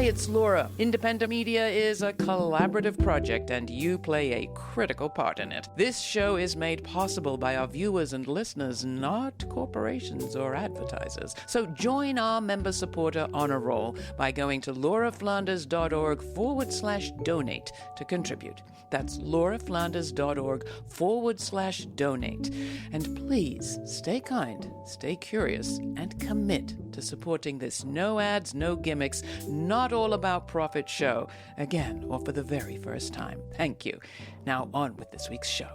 it's Laura. Independent media is a collaborative project, and you play a critical part in it. This show is made possible by our viewers and listeners, not corporations or advertisers. So join our member supporter honor roll by going to lauraflanders.org/donate to contribute. That's lauraflanders.org/donate. And please stay kind, stay curious, and commit to supporting this no ads, no gimmicks, not all about profit show, again, or for the very first time. Thank you. Now on with this week's show.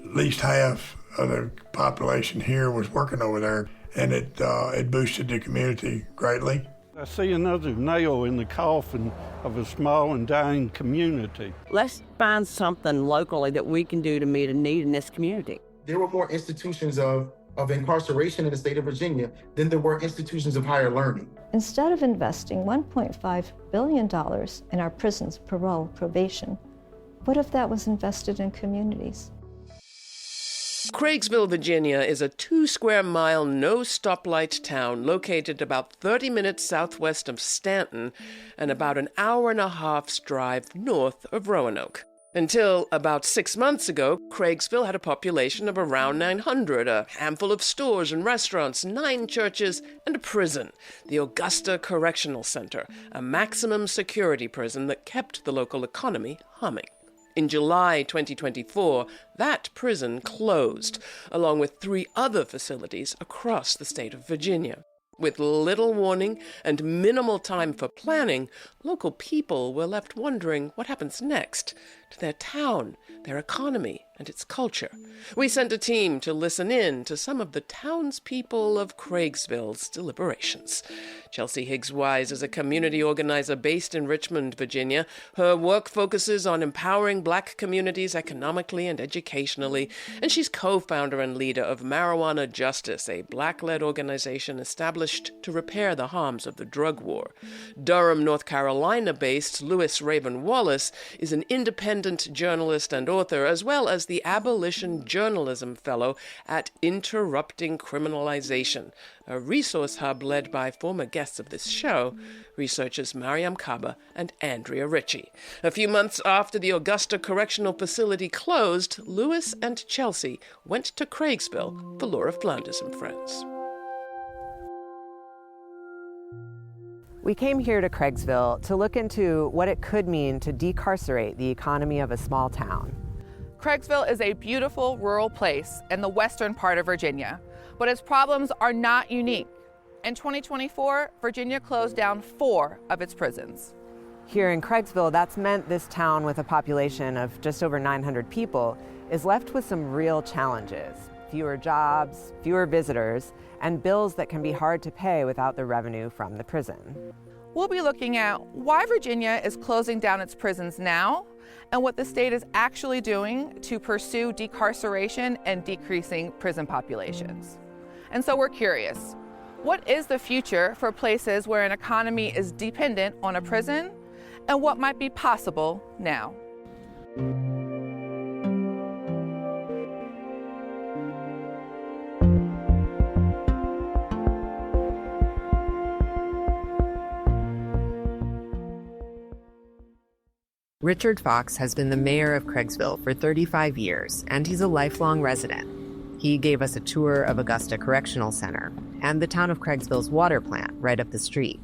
At least half of the population here was working over there, and it boosted the community greatly. I see another nail in the coffin of a small and dying community. Let's find something locally that we can do to meet a need in this community. There were more institutions of incarceration in the state of Virginia than there were institutions of higher learning. Instead of investing $1.5 billion in our prisons, parole, probation, what if that was invested in communities? Craigsville, Virginia is a 2-square-mile, no-stoplight town located about 30 minutes southwest of Stanton and about an hour-and-a-half's drive north of Roanoke. Until about 6 months ago, Craigsville had a population of around 900, a handful of stores and restaurants, 9 churches, and a prison, the Augusta Correctional Center, a maximum security prison that kept the local economy humming. In July 2024, that prison closed, along with 3 other facilities across the state of Virginia. With little warning and minimal time for planning, local people were left wondering what happens next to their town, their economy, and its culture. We sent a team to listen in to some of the townspeople of Craigsville's deliberations. Chelsea Higgs Wise is a community organizer based in Richmond, Virginia. Her work focuses on empowering Black communities economically and educationally, and she's co-founder and leader of Marijuana Justice, a Black-led organization established to repair the harms of the drug war. Durham, North Carolina-based Lewis Raven Wallace is an independent journalist and author, as well as the Abolition Journalism Fellow at Interrupting Criminalization, a resource hub led by former guests of this show, researchers Mariam Kaba and Andrea Ritchie. A few months after the Augusta Correctional Facility closed, Lewis and Chelsea went to Craigsville for Laura Flanders and Friends. We came here to Craigsville to look into what it could mean to decarcerate the economy of a small town. Craigsville is a beautiful rural place in the western part of Virginia, but its problems are not unique. In 2024, Virginia closed down 4 of its prisons. Here in Craigsville, that's meant this town with a population of just over 900 people is left with some real challenges. Fewer jobs, fewer visitors, and bills that can be hard to pay without the revenue from the prison. We'll be looking at why Virginia is closing down its prisons now and what the state is actually doing to pursue decarceration and decreasing prison populations. And so we're curious, what is the future for places where an economy is dependent on a prison, and what might be possible now? Richard Fox has been the mayor of Craigsville for 35 years, and he's a lifelong resident. He gave us a tour of Augusta Correctional Center and the town of Craigsville's water plant right up the street.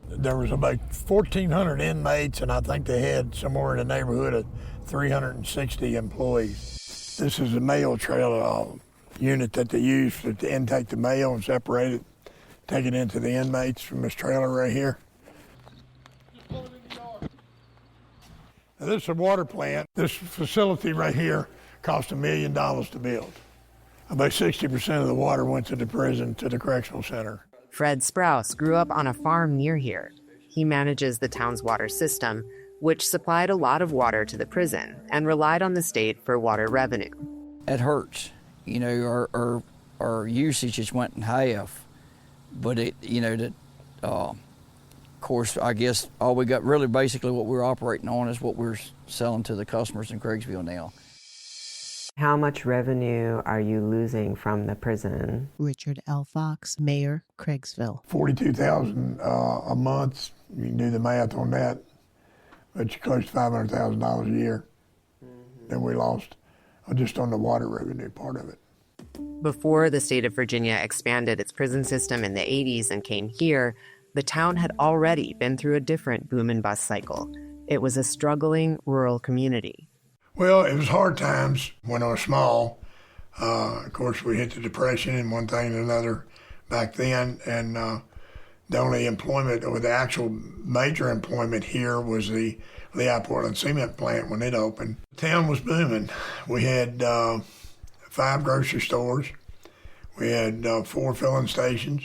There was about 1,400 inmates, and I think they had somewhere in the neighborhood of 360 employees. This is a mail trail unit that they use to intake the mail and separate it, take it into the inmates from this trailer right here. Now, this is a water plant. This facility right here cost $1 million to build. About 60% of the water went to the prison, to the correctional center. Fred Sprouse grew up on a farm near here. He manages the town's water system, which supplied a lot of water to the prison and relied on the state for water revenue. It hurts. You know, our usage just went in half. But of course, I guess all we got really basically what we're operating on is what we're selling to the customers in Craigsville now. How much revenue are you losing from the prison? Richard L. Fox, Mayor, Craigsville. $42,000 a month. You can do the math on that. But you close to $500,000 a year. Then we lost just on the water revenue part of it. Before the state of Virginia expanded its prison system in the 80s and came here, the town had already been through a different boom and bust cycle. It was a struggling rural community. Well, it was hard times when I was small. Of course, we hit the Depression and one thing and another back then. And the only employment, or the actual major employment here, was the Lehigh Portland cement plant when it opened. The town was booming. We had 5 grocery stores. We had 4 filling stations.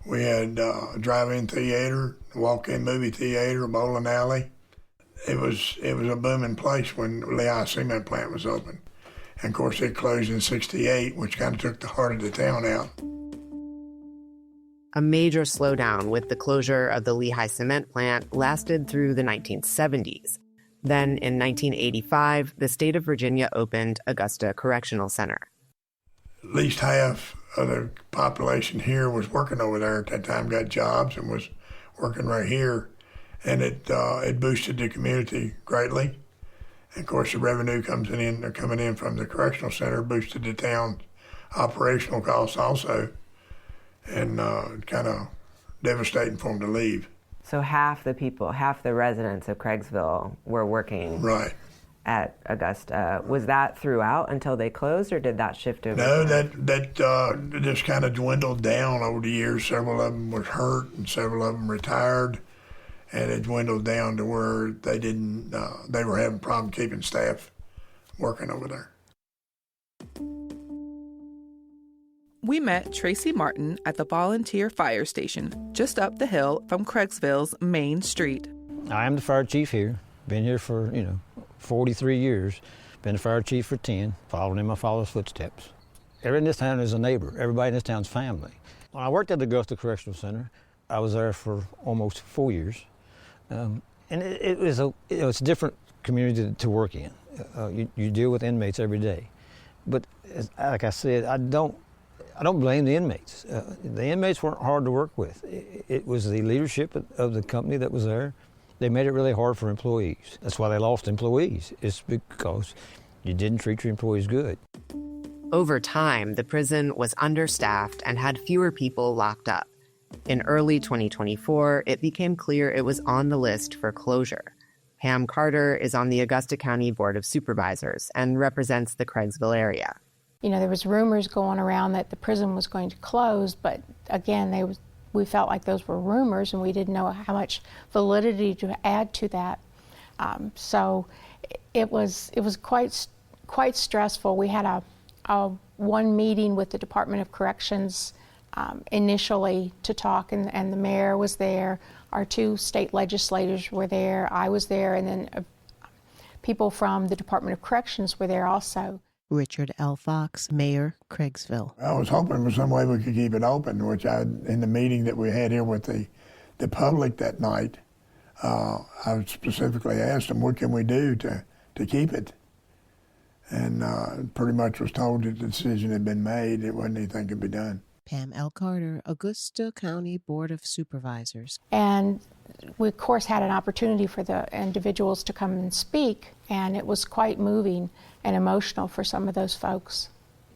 We had a drive-in theater, a walk-in movie theater, a bowling alley. It was a booming place when Lehigh cement plant was open. And of course it closed in '68, which kind of took the heart of the town out. A major slowdown with the closure of the Lehigh cement plant lasted through the 1970s. Then in 1985, the state of Virginia opened Augusta Correctional Center. At least half of the population here was working over there at that time, got jobs and was working right here. And it boosted the community greatly. And of course, the revenue coming in from the correctional center boosted the town's operational costs also, and kind of devastating for them to leave. So half the residents of Craigsville were working right at Augusta. Was that throughout until they closed, or did that shift over? No, that just kind of dwindled down over the years. Several of them were hurt, and several of them retired. And it dwindled down to where they were having problem keeping staff working over there. We met Tracy Martin at the volunteer fire station just up the hill from Craigsville's main street. I am the fire chief here. Been here for, 43 years. Been the fire chief for 10, following in my father's footsteps. Everybody in this town is a neighbor. Everybody in this town's family. When I worked at the Augusta Correctional Center, I was there for almost 4 years. And it was a different community to work in. You deal with inmates every day, but like I said, I don't blame the inmates. The inmates weren't hard to work with. It was the leadership of the company that was there. They made it really hard for employees. That's why they lost employees. It's because you didn't treat your employees good. Over time, the prison was understaffed and had fewer people locked up. In early 2024, it became clear it was on the list for closure. Pam Carter is on the Augusta County Board of Supervisors and represents the Craigsville area. There was rumors going around that the prison was going to close, but again, we felt like those were rumors and we didn't know how much validity to add to that. So it was quite stressful. We had a one meeting with the Department of Corrections initially to talk, and the mayor was there. Our 2 state legislators were there. I was there, and then people from the Department of Corrections were there also. Richard L. Fox, Mayor, Craigsville. I was hoping for some way we could keep it open, which in the meeting that we had here with the public that night, I specifically asked them, what can we do to keep it? And pretty much was told that the decision had been made. It wasn't anything could be done. Pam L. Carter, Augusta County Board of Supervisors. And we, of course, had an opportunity for the individuals to come and speak, and it was quite moving and emotional for some of those folks.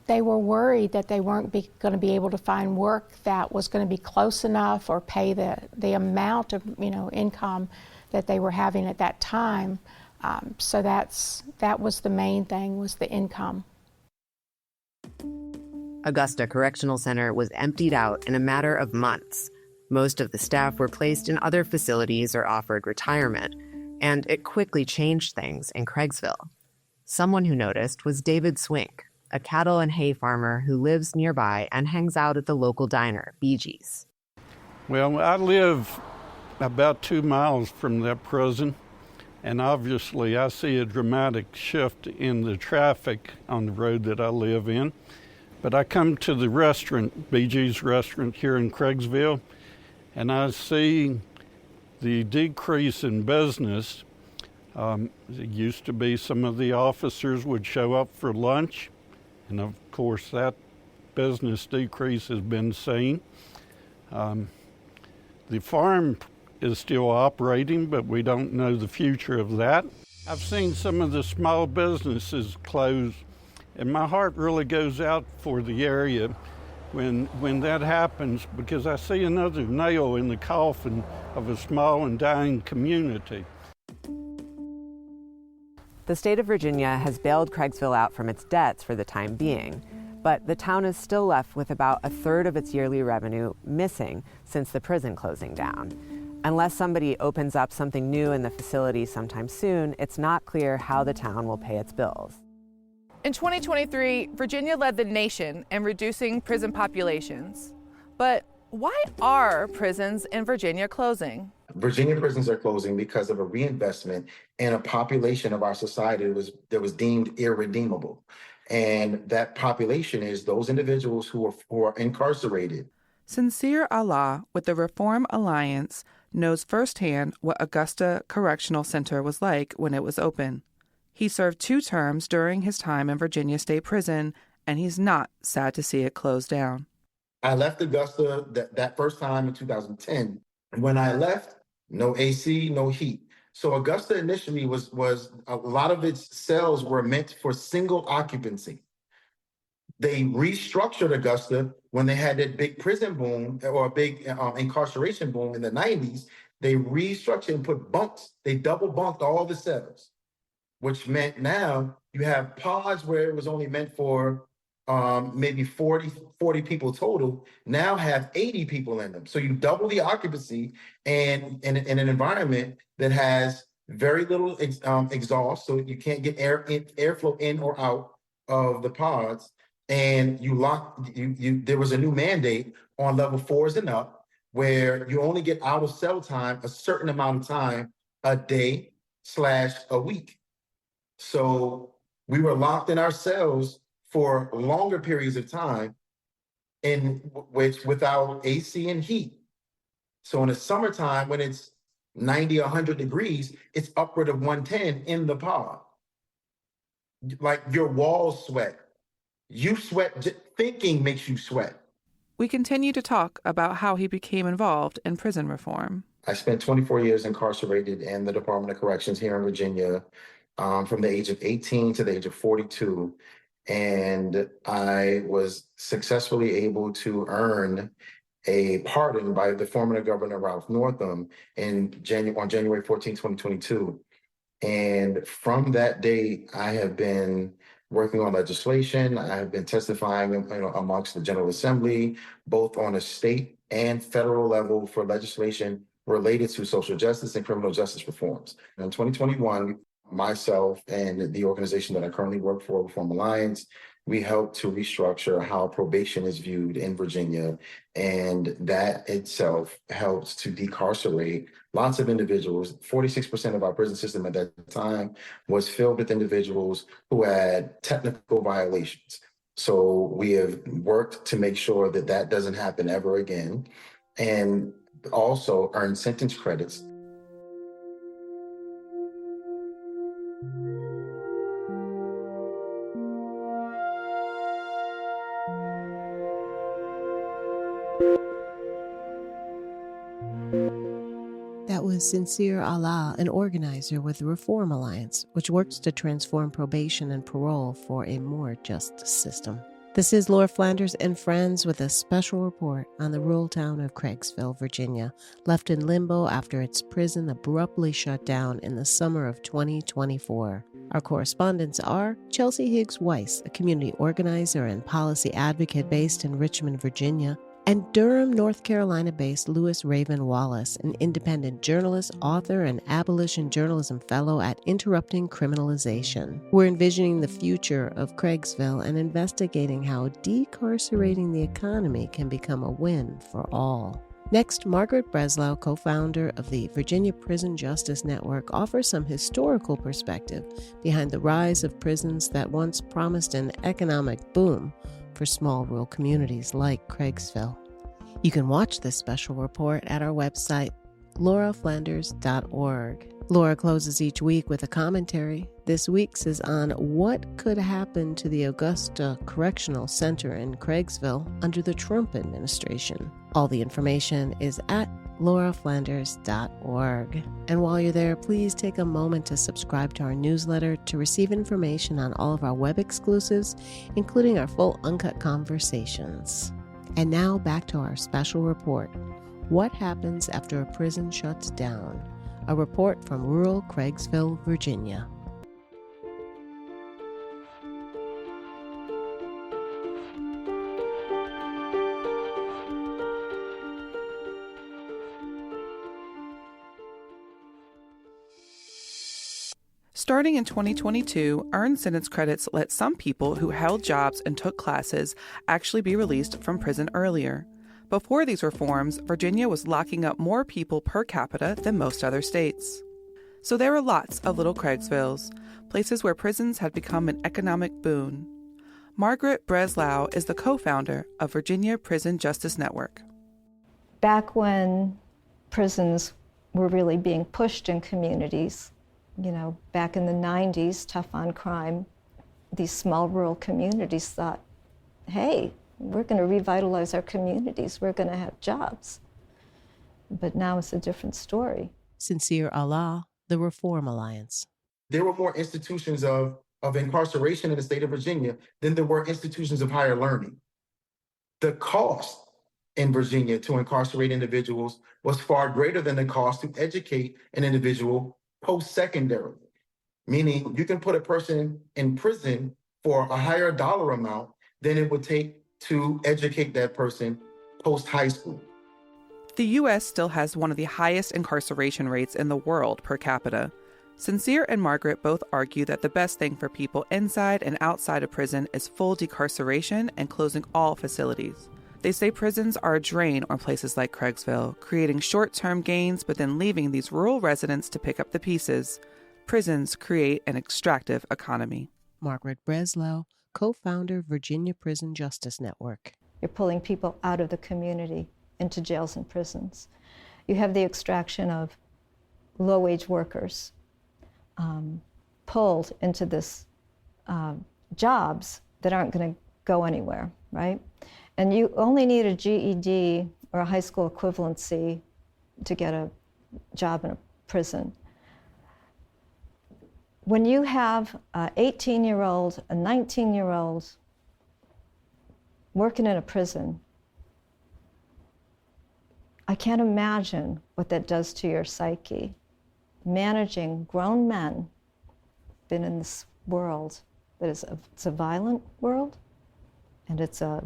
They were worried that they weren't going to be able to find work that was going to be close enough or pay the amount of income that they were having at that time. So that was the main thing, was the income. Augusta Correctional Center was emptied out in a matter of months. Most of the staff were placed in other facilities or offered retirement, and it quickly changed things in Craigsville. Someone who noticed was David Swink, a cattle and hay farmer who lives nearby and hangs out at the local diner, Bee Gees. Well, I live about 2 miles from that prison, and obviously I see a dramatic shift in the traffic on the road that I live in. But I come to the restaurant, Bee Gees restaurant here in Craigsville, and I see the decrease in business It used to be some of the officers would show up for lunch, and of course that business decrease has been seen. The farm is still operating, but we don't know the future of that. I've seen some of the small businesses close, and my heart really goes out for the area when that happens, because I see another nail in the coffin of a small and dying community. The state of Virginia has bailed Craigsville out from its debts for the time being, but the town is still left with about a third of its yearly revenue missing since the prison closing down. Unless somebody opens up something new in the facility sometime soon, it's not clear how the town will pay its bills. In 2023, Virginia led the nation in reducing prison populations. But why are prisons in Virginia closing? Virginia prisons are closing because of a reinvestment in a population of our society that was deemed irredeemable. And that population is those individuals who are incarcerated. Sincere Allah with the Reform Alliance knows firsthand what Augusta Correctional Center was like when it was open. He served 2 terms during his time in Virginia State Prison, and he's not sad to see it close down. I left Augusta that first time in 2010. When I left, no AC, no heat. So Augusta initially was a lot of its cells were meant for single occupancy. They restructured Augusta when they had that big prison boom or a big incarceration boom in the 90s. They restructured and put bunks. They double bunked all the cells, which meant now you have pods where it was only meant for maybe 40 people total, now have 80 people in them. So you double the occupancy and in an environment that has very little exhaust, so you can't get airflow in or out of the pods. And there was a new mandate on level 4s and up where you only get out of cell time a certain amount of time a day / a week. So we were locked in our cells for longer periods of time, in which without AC and heat. So in the summertime, when it's 90, 100 degrees, it's upward of 110 in the pod. Like your walls sweat. You sweat, thinking makes you sweat. We continue to talk about how he became involved in prison reform. I spent 24 years incarcerated in the Department of Corrections here in Virginia, from the age of 18 to the age of 42. And I was successfully able to earn a pardon by the former Governor Ralph Northam on January 14, 2022. And from that day, I have been working on legislation. I have been testifying amongst the General Assembly, both on a state and federal level for legislation related to social justice and criminal justice reforms. In 2021, myself and the organization that I currently work for, Reform Alliance, we helped to restructure how probation is viewed in Virginia. And that itself helps to decarcerate lots of individuals. 46% of our prison system at that time was filled with individuals who had technical violations. So we have worked to make sure that that doesn't happen ever again, and also earn sentence credits. That was Sincere Allah, an organizer with the Reform Alliance, which works to transform probation and parole for a more just system. This is Laura Flanders and Friends with a special report on the rural town of Craigsville, Virginia, left in limbo after its prison abruptly shut down in the summer of 2024. Our correspondents are Chelsea Higgs Wise, a community organizer and policy advocate based in Richmond, Virginia, and Durham, North Carolina-based Lewis Raven Wallace, an independent journalist, author, and Abolition Journalism Fellow at Interrupting Criminalization. We're envisioning the future of Craigsville and investigating how decarcerating the economy can become a win for all. Next, Margaret Breslau, co-founder of the Virginia Prison Justice Network, offers some historical perspective behind the rise of prisons that once promised an economic boom for small rural communities like Craigsville. You can watch this special report at our website. lauraflanders.org. Laura closes each week with a commentary. This week's is on what could happen to the Augusta Correctional Center in Craigsville under the Trump administration. All the information is at lauraflanders.org. And while you're there, please take a moment to subscribe to our newsletter to receive information on all of our web exclusives, including our full uncut conversations. And now back to our special report. What happens after a prison shuts down? A report from rural Craigsville, Virginia. Starting in 2022, earned sentence credits let some people who held jobs and took classes actually be released from prison earlier. Before these reforms, Virginia was locking up more people per capita than most other states. So there are lots of little Craigsvilles, places where prisons had become an economic boon. Margaret Breslau is the co-founder of Virginia Prison Justice Network. Back when prisons were really being pushed in communities, back in the 90s, tough on crime, these small rural communities thought, hey, we're going to revitalize our communities. We're going to have jobs. But now it's a different story. Sincere Allah, the Reform Alliance. There were more institutions of incarceration in the state of Virginia than there were institutions of higher learning. The cost in Virginia to incarcerate individuals was far greater than the cost to educate an individual post-secondary, meaning you can put a person in prison for a higher dollar amount than it would take to educate that person post-high school. The U.S. still has one of the highest incarceration rates in the world per capita. Sincere and Margaret both argue that the best thing for people inside and outside of prison is full decarceration and closing all facilities. They say prisons are a drain on places like Craigsville, creating short-term gains but then leaving these rural residents to pick up the pieces. Prisons create an extractive economy. Margaret Breslau, co-founder, Virginia Prison Justice Network. You're pulling people out of the community into jails and prisons. You have the extraction of low-wage workers pulled into this jobs that aren't going to go anywhere, right? And you only need a GED or a high school equivalency to get a job in a prison. When you have an 18-year-old, a 19-year-old working in a prison, I can't imagine what that does to your psyche. Managing grown men, been in this world that is it's a violent world, and it's a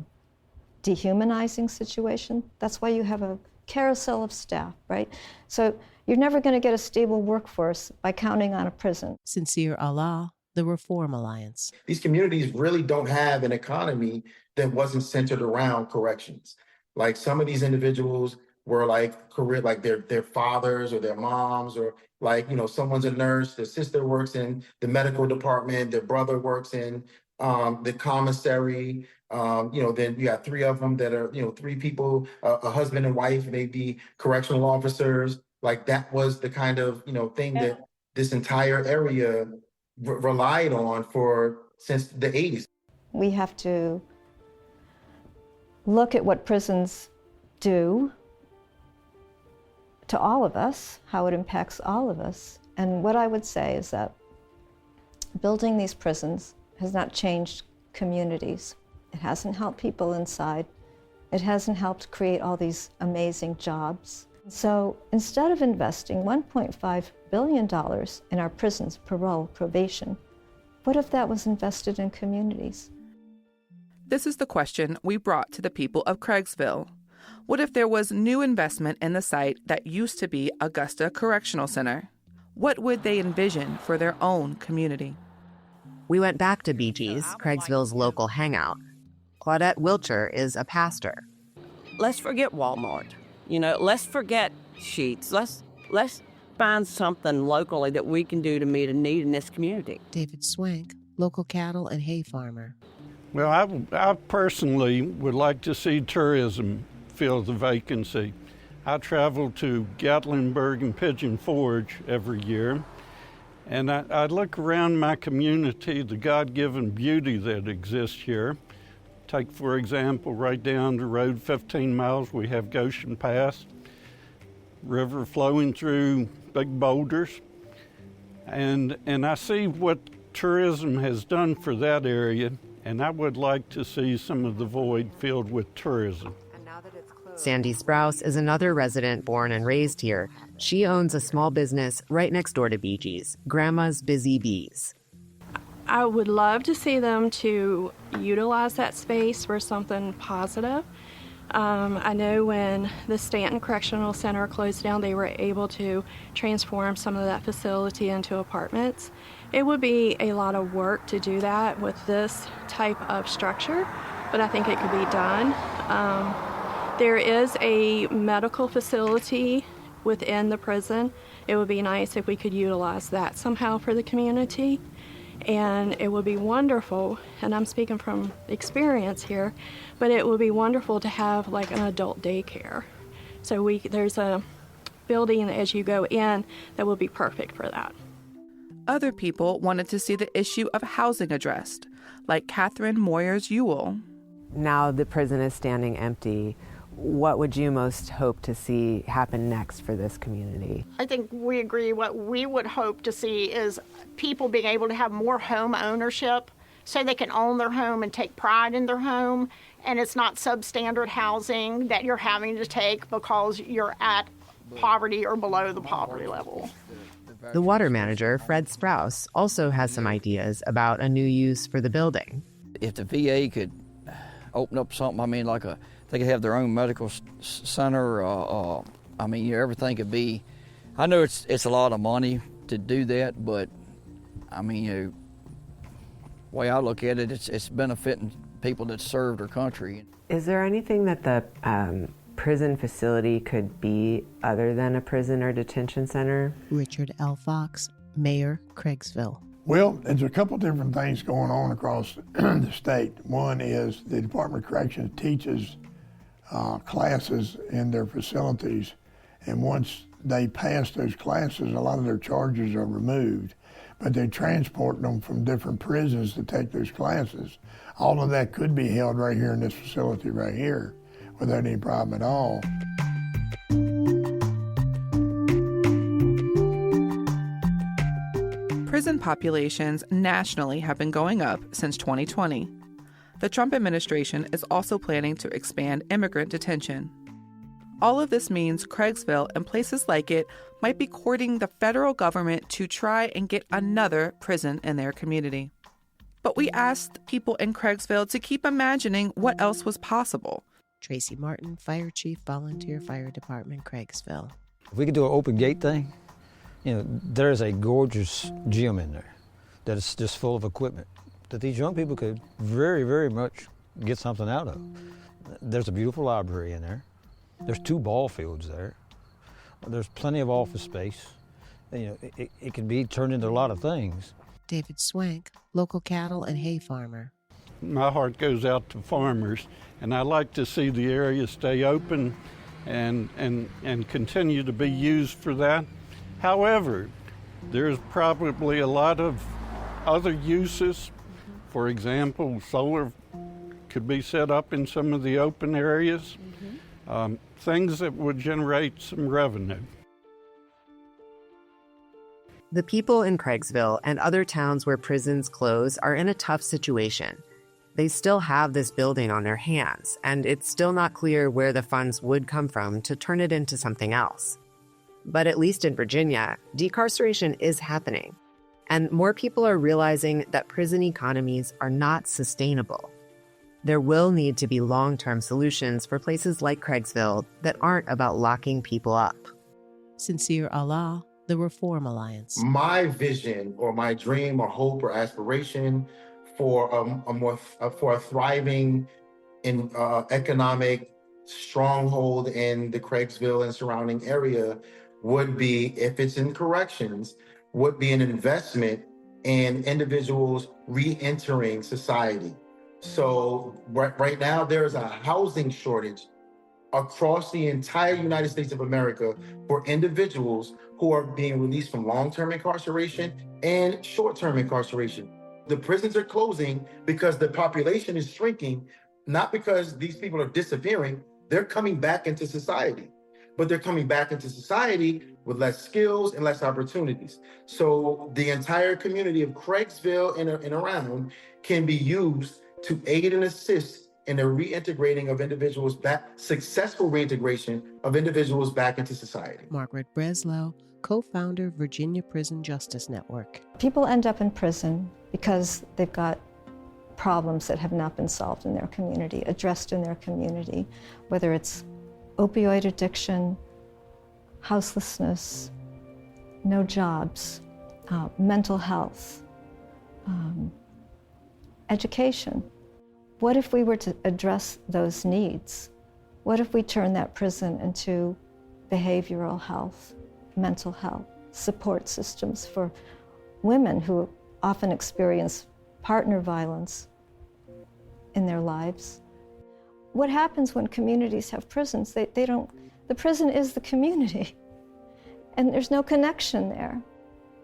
dehumanizing situation. That's why you have a carousel of staff, right? So you're never going to get a stable workforce by counting on a prison. Sincere Allah, the Reform Alliance. These communities really don't have an economy that wasn't centered around corrections. Like some of these individuals were like their fathers or their moms, or someone's a nurse, their sister works in the medical department, their brother works in the commissary. Then you got three of them that are, three people, a husband and wife, maybe correctional officers. Like that was the kind of, thing that this entire area relied on since the 80s. We have to look at what prisons do to all of us, how it impacts all of us. And what I would say is that building these prisons has not changed communities. It hasn't helped people inside. It hasn't helped create all these amazing jobs. So instead of investing $1.5 billion in our prisons, parole, probation, what if that was invested in communities? This is the question we brought to the people of Craigsville. What if there was new investment in the site that used to be Augusta Correctional Center? What would they envision for their own community? We went back to BG's, Craigsville's local hangout. Claudette Wilcher is a pastor. Let's forget Walmart. Let's forget Sheets. Let's find something locally that we can do to meet a need in this community. David Swank, local cattle and hay farmer. Well, I personally would like to see tourism fill the vacancy. I travel to Gatlinburg and Pigeon Forge every year, and I look around my community, the God-given beauty that exists here. Take, for example, right down the road 15 miles, we have Goshen Pass, river flowing through big boulders, and I see what tourism has done for that area, and I would like to see some of the void filled with tourism. Sandy Sprouse is another resident born and raised here. She owns a small business right next door to BG's, Grandma's Busy Bees. I would love to see them to utilize that space for something positive. I know when the Stanton Correctional Center closed down, they were able to transform some of that facility into apartments. It would be a lot of work to do that with this type of structure, but I think it could be done. There is a medical facility within the prison. It would be nice if we could utilize that somehow for the community. And it would be wonderful, and I'm speaking from experience here, but it would be wonderful to have like an adult daycare. So there's a building as you go in that would be perfect for that. Other people wanted to see the issue of housing addressed, like Catherine Moyers Ewell. Now the prison is standing empty. What would you most hope to see happen next for this community? I think we agree. What we would hope to see is people being able to have more home ownership so they can own their home and take pride in their home, and it's not substandard housing that you're having to take because you're at poverty or below the poverty level. The water manager, Fred Sprouse, also has some ideas about a new use for the building. If the VA could open up something, I mean, they could have their own medical center. I mean, everything could be. I know it's a lot of money to do that, but I mean, the way I look at it, it's benefiting people that serve their country. Is there anything that the prison facility could be other than a prison or detention center? Richard L. Fox, Mayor, Craigsville. Well, there's a couple different things going on across the state. One is the Department of Corrections teaches classes in their facilities, and once they pass those classes, a lot of their charges are removed, but they transport them from different prisons to take those classes. All of that could be held right here in this facility right here without any problem at all. Prison populations nationally have been going up since 2020. The Trump administration is also planning to expand immigrant detention. All of this means Craigsville and places like it might be courting the federal government to try and get another prison in their community. But we asked people in Craigsville to keep imagining what else was possible. Tracy Martin, Fire Chief, Volunteer Fire Department, Craigsville. If we could do an open gate thing, there's a gorgeous gym in there that is just full of equipment that these young people could very, very much get something out of. There's a beautiful library in there. There's 2 ball fields there. There's plenty of office space. It can be turned into a lot of things. David Swank, local cattle and hay farmer. My heart goes out to farmers, and I like to see the area stay open and continue to be used for that. However, there's probably a lot of other uses. For example, solar could be set up in some of the open areas, things that would generate some revenue. The people in Craigsville and other towns where prisons close are in a tough situation. They still have this building on their hands, and it's still not clear where the funds would come from to turn it into something else. But at least in Virginia, decarceration is happening, and more people are realizing that prison economies are not sustainable. There will need to be long-term solutions for places like Craigsville that aren't about locking people up. Sincere Allah, the Reform Alliance. My vision or my dream or hope or aspiration for a thriving economic stronghold in the Craigsville and surrounding area would be, if it's in corrections, would be an investment in individuals re-entering society. So right now there is a housing shortage across the entire United States of America for individuals who are being released from long-term incarceration and short-term incarceration. The prisons are closing because the population is shrinking, not because these people are disappearing. They're coming back into society, but they're coming back into society with less skills and less opportunities. So the entire community of Craigsville and around can be used to aid and assist in the reintegrating of individuals back, successful reintegration of individuals back into society. Margaret Breslow, co-founder, Virginia Prison Justice Network. People end up in prison because they've got problems that have not been solved in their community, addressed in their community, whether it's opioid addiction, houselessness, no jobs, mental health, education. What if we were to address those needs? What if we turn that prison into behavioral health, mental health, support systems for women who often experience partner violence in their lives? What happens when communities have prisons? The prison is the community, and there's no connection there.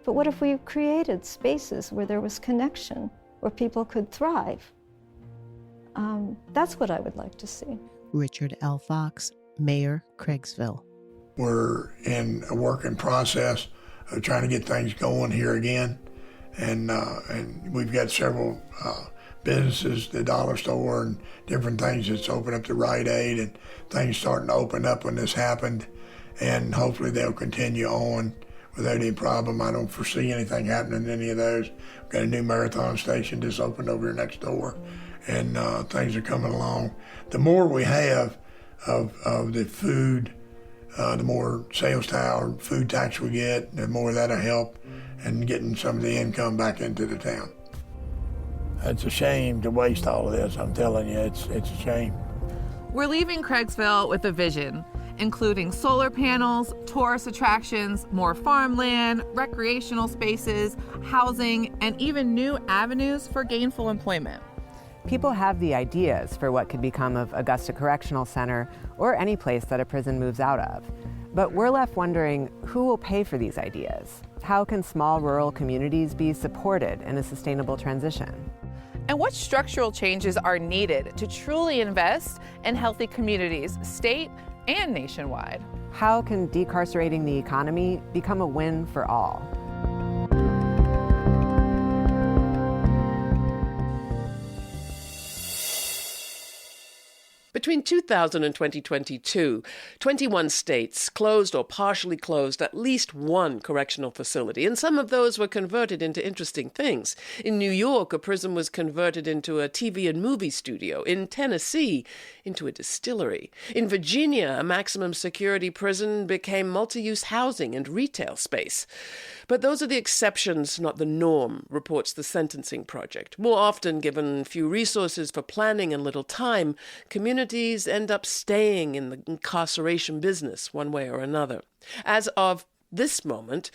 But what if we created spaces where there was connection, where people could thrive? That's what I would like to see. Richard L. Fox, Mayor, Craigsville. We're in a working process of trying to get things going here again. And we've got several businesses, the dollar store and different things that's opened up to Rite Aid, and things starting to open up when this happened. And hopefully they'll continue on without any problem. I don't foresee anything happening in any of those. We've got a new marathon station just opened over here next door, and things are coming along. The more we have of the food, the more sales tax, food tax we get, the more that'll help and getting some of the income back into the town. It's a shame to waste all of this. I'm telling you, it's a shame. We're leaving Craigsville with a vision, including solar panels, tourist attractions, more farmland, recreational spaces, housing, and even new avenues for gainful employment. People have the ideas for what could become of Augusta Correctional Center or any place that a prison moves out of. But we're left wondering, who will pay for these ideas? How can small rural communities be supported in a sustainable transition? And what structural changes are needed to truly invest in healthy communities, state and nationwide? How can decarcerating the economy become a win for all? Between 2000 and 2022, 21 states closed or partially closed at least one correctional facility, and some of those were converted into interesting things. In New York, a prison was converted into a TV and movie studio. In Tennessee, into a distillery. In Virginia, a maximum security prison became multi-use housing and retail space. But those are the exceptions, not the norm, reports the Sentencing Project. More often, given few resources for planning and little time, communities end up staying in the incarceration business one way or another. As of this moment,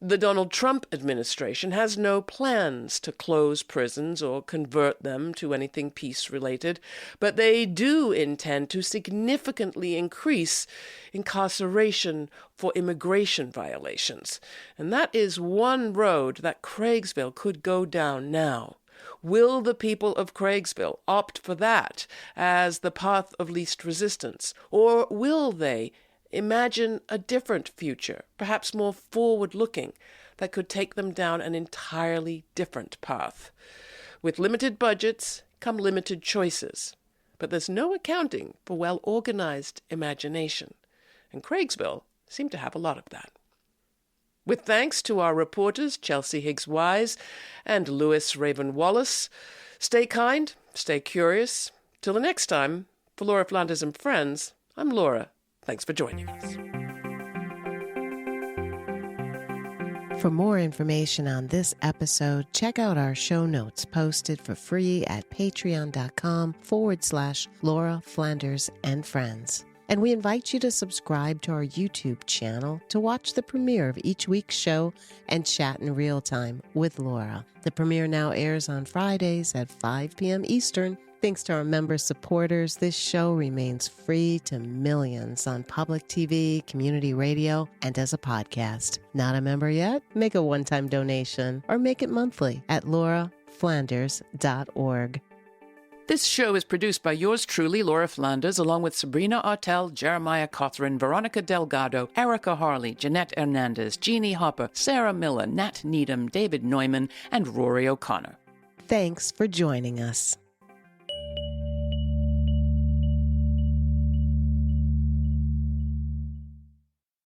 the Donald Trump administration has no plans to close prisons or convert them to anything peace-related, but they do intend to significantly increase incarceration for immigration violations. And that is one road that Craigsville could go down now. Will the people of Craigsville opt for that as the path of least resistance, or will they imagine a different future, perhaps more forward-looking, that could take them down an entirely different path? With limited budgets come limited choices, but there's no accounting for well-organized imagination, and Craigsville seemed to have a lot of that. With thanks to our reporters, Chelsea Higgs Wise and Lewis Raven Wallace, stay kind, stay curious. Till the next time, for Laura Flanders and Friends, I'm Laura. Thanks for joining us. For more information on this episode, check out our show notes posted for free at patreon.com/Laura Flanders and Friends. And we invite you to subscribe to our YouTube channel to watch the premiere of each week's show and chat in real time with Laura. The premiere now airs on Fridays at 5 p.m. Eastern. Thanks to our member supporters, this show remains free to millions on public TV, community radio, and as a podcast. Not a member yet? Make a one-time donation or make it monthly at lauraflanders.org. This show is produced by yours truly, Laura Flanders, along with Sabrina Artel, Jeremiah Cothran, Veronica Delgado, Erica Harley, Jeanette Hernandez, Jeannie Hopper, Sarah Miller, Nat Needham, David Neumann, and Rory O'Connor. Thanks for joining us.